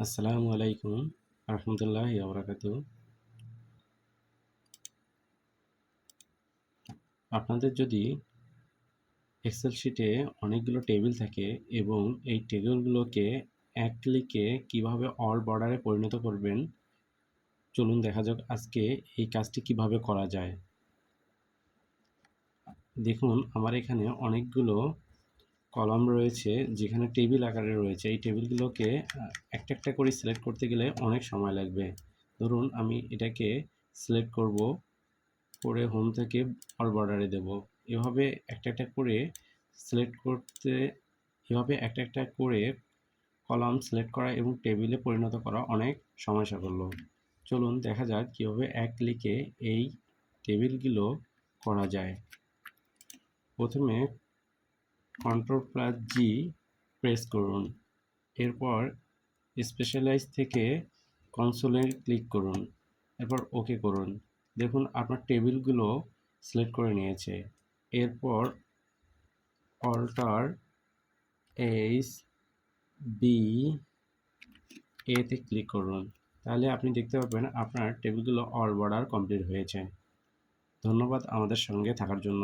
আসসালামু আলাইকুম রহমতুল্লাহি ওয়া বারাকাতুহু। আপনাদের যদি এক্সেল শিটে অনেকগুলো টেবিল থাকে এবং এই টেবিলগুলোকে এক ক্লিকে কিভাবে অল বর্ডারে পরিণত করবেন, চলুন দেখা যাক আজকে এই কাজটি কিভাবে করা যায়। দেখুন আমার এখানে অনেকগুলো কলাম রয়েছে যেখানে টেবিল আকারে রয়েছে। এই টেবিলগুলোকে একটা একটা করে সিলেক্ট করতে গেলে অনেক সময় লাগবে। ধরুন আমি এটাকে সিলেক্ট করব, করে হোম থেকে অল বর্ডারে দেব। এভাবে একটা একটা করে সিলেক্ট করতে এভাবে একটা একটা করে কলাম সিলেক্ট করা এবং টেবিলে পরিণত করা অনেক সময় সাপেক্ষ। চলুন দেখা যাক কীভাবে এক ক্লিকে এই টেবিলগুলো করা যায়। প্রথমে Ctrl+G প্রেস করুন। এরপর স্পেশালাইজ থেকে কনসোলে ক্লিক করুন। এরপর ওকে করুন। দেখুন আপনার টেবিলগুলো সিলেক্ট করে নিয়েছে। এরপর Alt+H+B তে ক্লিক করুন। তাহলে আপনি দেখতে পাবেন আপনার টেবিলগুলো অল বর্ডার কমপ্লিট হয়েছে। ধন্যবাদ আমাদের সঙ্গে থাকার জন্য।